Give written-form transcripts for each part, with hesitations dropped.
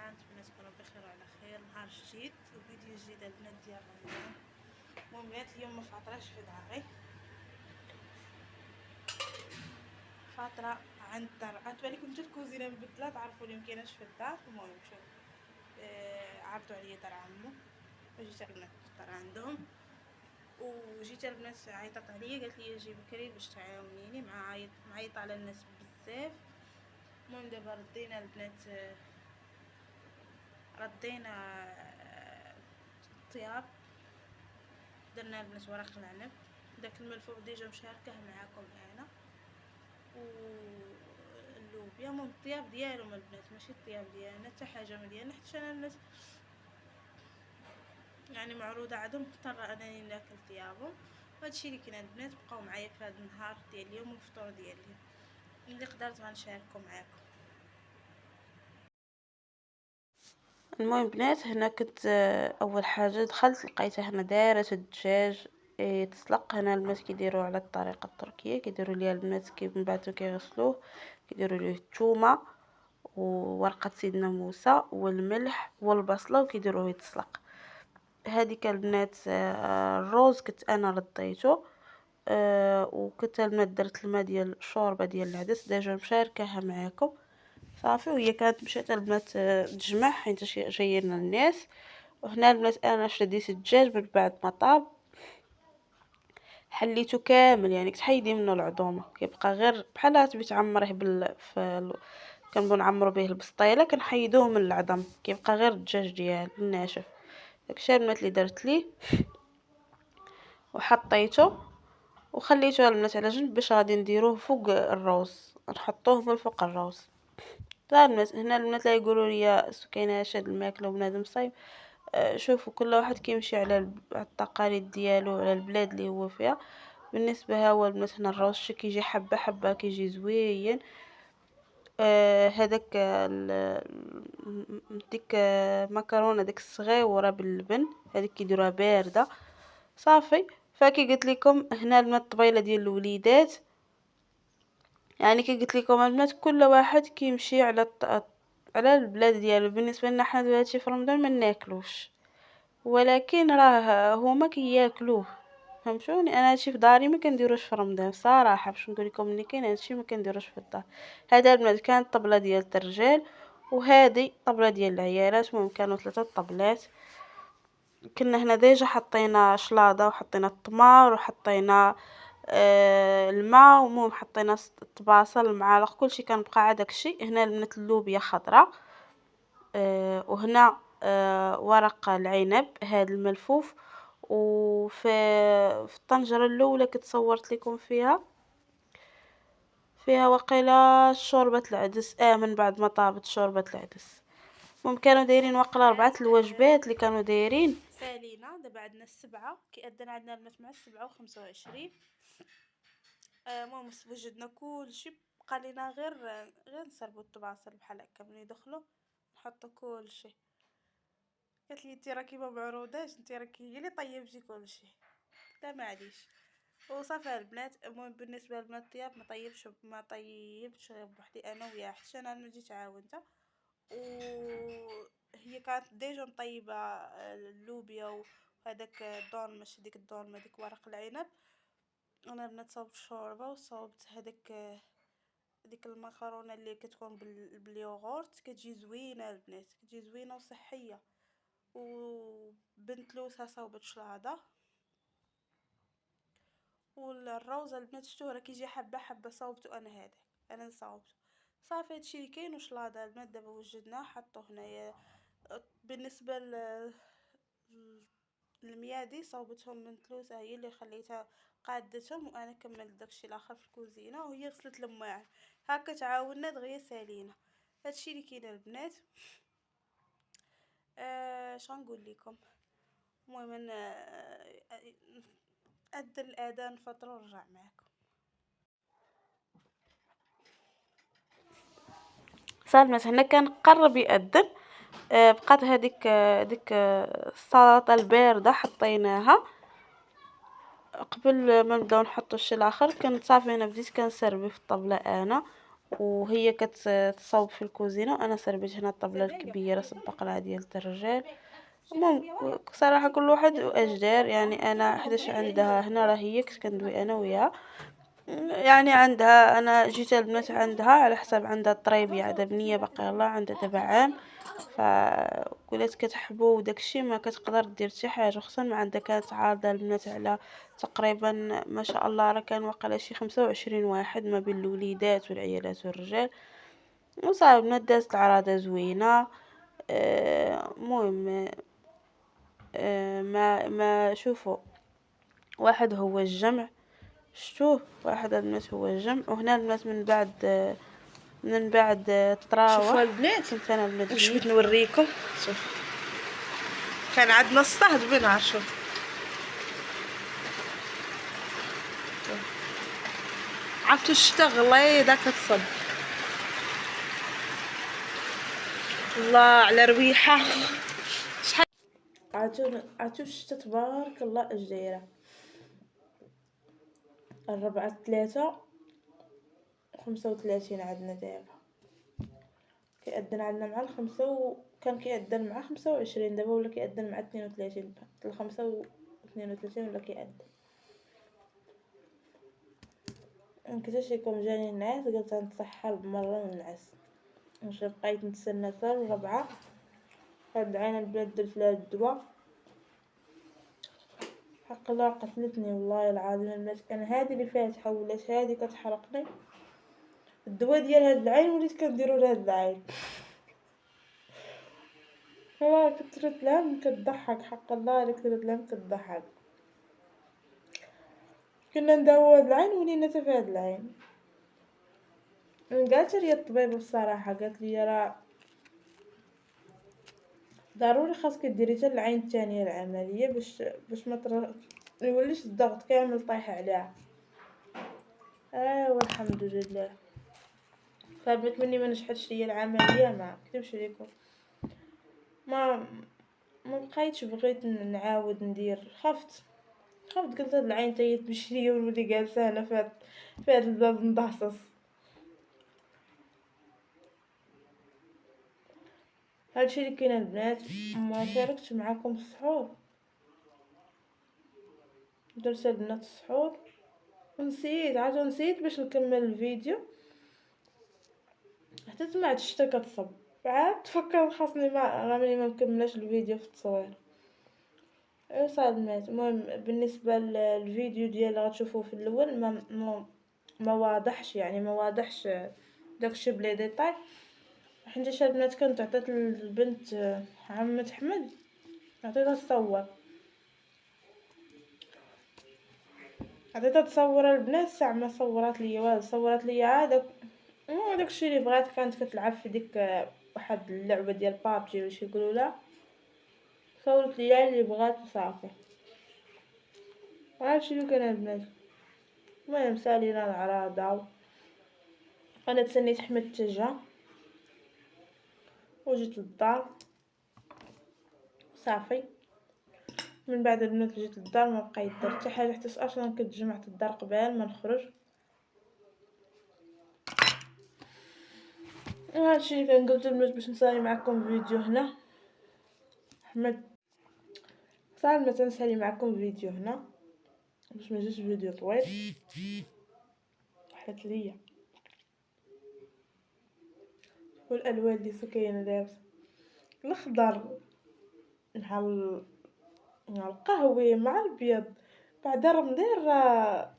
جميعا، أتمنى تكونوا بخير وعلى خير. نهار جديد وفيديو جديد البنات ديال رمضان. المهم بنات اليوم ما فاطراش في داري، فاطرة عند الدار. غتبان لكم حتى الكوزينه مبدله، تعرفوا لي مكايناش في الدار. المهم شوف، عرضوا عليا دار عمو وجيت البنات دار عندهم، وجيت البنات عيطت عليا قالت لي جي بكري باش تعاونيني. معيطه على الناس بزاف. المهم دابا ردينا البنات، ردينا الطياب، درنا البنات ورق العنب. داك الملفوف ديجا مشاركه معاكم انا، واللوبيا. المهم الطياب ديالهم البنات، ماشي الطياب ديالنا، حتى حاجه من ديالنا، حيت انا البنات يعني معروضه عندهم، مضطره انني ناكل طيابهم. وهادشي اللي كاين البنات. بقاو معايا في هذا النهار ديال اليوم والفطور ديال اليوم اللي قدرت غنشاركو معاكم. المهم بنات، هنا كنت اول حاجه دخلت لقيتها هنا دايره الدجاج يتسلق. هنا البنات كيديروه على الطريقه التركيه، كيديروا ليه البنات من بعد كيغسلوه، كيديروا ليه الثومه وورقه سيدنا موسى والملح والبصله وكيديروه يتسلق. هذيك البنات الروز كنت انا رديته، وكنت البنات درت الماء ديال الشوربه ديال العدس ديجا مشاركاها معاكم صافي. وهي كانت مشات البنات تجمع حيت جايين الناس. وهنا البنات انا شديت الدجاج من بعد ما طاب، حليته كامل، يعني كتحيدي منه العظومه، كيبقى غير بحال تبي تعمريه كنبغيو نعمرو به البسطيله، كنحيدوه من العظم، كيبقى غير الدجاج ديال الناشف. داكشي البنات اللي درت ليه، وحطيته وخليته البنات على جنب باش غادي نديروه فوق الروز، نحطوه من فوق الروز. البنات هنا البنات لا يقولوا لي سكينه شاد الماكله وبنادم صايم. شوفوا كل واحد كيمشي على التقاليد ديالو، على البلاد اللي هو فيها. بالنسبه ها هو البنات هنا الروز كيجي حبه حبه، كيجي زوين. هذاك ديك مكرونه ديك الصغيره باللبن، هذيك كيديروها بارده صافي. فكي قلت لكم هنا البنات الطبيله ديال الوليدات، يعني كي قلت لكم البنات كل واحد كيمشي على البلاد ديالو. بالنسبه لنا حنا دلوقتي في رمضان ما ناكلوش، ولكن راه هما كياكلوه، فهمتوني. انا هادشي في داري ما كنديروش في رمضان صراحه، باش نقول لكم ملي كاين هادشي ما كنديروش في الدار. هذا البنات كانت طبله ديال الرجال، وهذه طبله ديال العيالات. المهم كانوا 3 طبلات. كنا هنا ديجا حطينا شلاضه وحطينا التمر وحطينا الماء، المهم حطينا الطباصل المعالق كلشي كان بقى عا داكشي. هنا البنات اللوبيا خضراء، وهنا ورق العنب هذا الملفوف. وفي الطنجره الاولى كنت صورت لكم فيها وقيله شوربه العدس، من بعد ما طابت شوربه العدس. المهم كانوا دايرين وقيله 4 الوجبات اللي كانوا دايرين سالينا. دابا عندنا 7 كيأذن عندنا البنات مع 7 و25. المهم وجدنا كلشي، بقى لينا غير نصربو الطباصل بحال هكا ملي يدخلوا نحطو كلشي. قالت لي انتي راكي ما معروضاش، انتي راكي هي اللي طيبتي كلشي. لا معليش وصافي البنات. المهم بالنسبه للبنات الطياب ما طيبتش بوحدي انا وياها، حتى انا جيت عاونتها. وهي كانت ديجا مطيبه اللوبيا وهذاك الدون، ماشي ديك الدون، ما ديك ورق العنب. انا البنات صوبت الشوربه وصوبت ديك المكرونه اللي كتكون باليوغورت، كتجي زوينه البنات، كتجي زوينه وصحيه. وبنت لوسها صوبت شلاضه، والروز البنات شتو راه كيجي حبه حبه، صوبتو انا صوبته صافي. هادشي اللي كاين. وشلاضه البنات دابا وجدناه حطو هنايا. بالنسبه الميادي صوبتهم من تلوسه، هي اللي خليتها قادتهم، وانا كملت داكشي الاخر في الكوزينه، وهي غسلت الماعن. هكا تعاوننا دغيا سالينا. هادشي اللي كاين البنات. شغنقول لكم. المهم أذن الأذان فترة ونرجع معكم. سالمت هنا كان قرب يأذن. بقات هذيك ديك السلطة الباردة حطيناها قبل ما نبداو نحطو الشي الاخر. كنت صافي انا بديت كنسربي في الطبله انا، وهي كتصوب في الكوزينة، وأنا سربت هنا الطبلة الكبيرة سبق لها ديال الرجال. المهم صراحة كل واحد واش دار، يعني أنا حداش عندها هنا راه هي كنت كندوي أنا وياها، يعني عندها أنا جيت البنات عندها على حساب عندها الطريبية عندها بنية باقي الله عندها دابا عام، فولات كتحبو وداكشي ما كتقدر دير شي حاجة، خصوصا ما عندها كانت عارضة البنات على تقريبا ما شاء الله راه كان واقيلا شي 25 واحد ما بين الوليدات والعيالات والرجال، وصافي البنات دازت العراضة زوينة. المهم ما شوفوا واحد هو الجمع، شتوه واحد البنات هو الجمع، وهنا البنات من بعد شوفوا تتراوح البنات كنت انا واش المدني. بغيت نوريكم. شوف كان عندنا الصهد بنهار. شوف عرفتوا الشتا غليظه كتصب، الله على رويحه. شحال عرفتوا الشتا تبارك الله اش دايره. 4/3/35 عندنا دابا، كيأذن عندنا مع الخمسة كان كيأذن مع 25، دابا ولا كيأذن مع 32، ال5 و32 ولا كيأذن. مكنتش لكم جاني النعاس قلت نتسحر بمرة وننعس، مشي بقيت نتسنى حتى ل4. هاد العين البنات درت لها الدواء، حق الله قتلتني والله العظيم البنات. انا هادي اللي فاتحه ولات هادي كتحرقني، الدواء ديال هاد العين وليت كنديرو لهاد العين. والله كثرت لهم كتضحك، حق الله الا كثرت لهم كتضحك. كنا نداوو هاد العين ولينا حتى في هاد العين. قالت لي الطبيبه بصراحه، قالت لي راه ضروري خاصك ديري حتى العين الثانيه العمليه باش ما يوليش الضغط كامل طايح عليها. والحمد لله. فهمت مني ما نجحتش ليا العمليه، ما كتبش ليكم، ما بقيتش بغيت نعاود ندير، خفت قلت هاد العين تاهي تمشي ليا ونولي جالسه هنا في هاد الباب مضحصص. هادشي اللي كاين البنات. ما شاركتش معاكم السحور، درت البنات السحور ونسيت، عاد نسيت باش نكمل الفيديو حتى سمعت الشتا كتصب، عاد تفكر خاصني ما مكملاش الفيديو في التصوير. صافي البنات. المهم بالنسبه للفيديو ديال غتشوفوه في الاول ما واضحش، يعني ما واضحش داكشي بلي ديطاي، حيت البنات كنت عطيت البنت عمة احمد عطيتها تصور، البنات ساعه ما صورات ليا والو، صورات ليا عاد داكشي اللي بغات، كانت كتلعب في ديك واحد اللعبه ديال بابجي واش يقولوا لها، صورت ليا اللي بغات وصافي. هادشي اللي كان البنات. المهم سالينا العراضه، انا تسنيت احمد تجا وجيت للدار صافي. من بعد البنات جيت للدار ما بقيت درت حتى حاجه، حتى اصلا كنت جمعت الدار قبل ما نخرج. وهادشي اللي كنقولت البنات باش نسالي معكم فيديو هنا. احمد صافي مثلا نسالي معكم فيديو هنا باش ما يجيش فيديو طويل. حيت ليا والالوان اللي سكينه لابسه الاخضر مع القهوي مع الابيض، بعد رمضان راه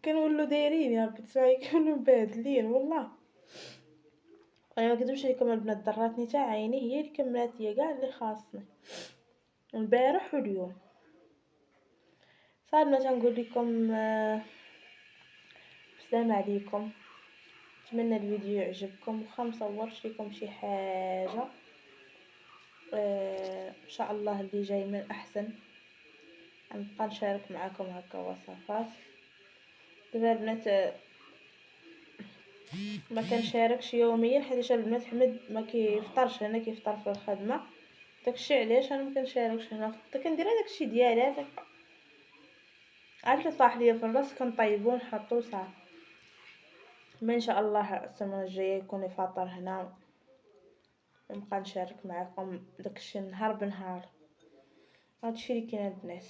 كنولو دايرين يا ربي تسمعي كنولو مبهدلين والله. انا ما كذبش عليكم البنات، ضراتني تاع عيني، هي اللي كملات ليا كاع اللي خاصني البارح واليوم. صار مثلا نقول لكم السلام عليكم، نتمنى الفيديو يعجبكم، وخا مصورش لكم شي حاجه ان شاء الله اللي جاي من احسن غنبقى نشارك معكم هكا وصفات. دابا البنات ما كنشاركش يوميا حيت البنات حمد ما كيفطرش هنا، كيفطر في الخدمه، داكشي علاش انا ما كنشاركش هنا، حتى كندير داكشي ديالي عرفتي طاح ليا في الراس كنطيبوه نحطوه صافي. ما ان شاء الله السمانه الجايه يكون فاطر هنا ونبقى نشارك معكم داكشي نهار بنهار. هادشي اللي كاين البنات.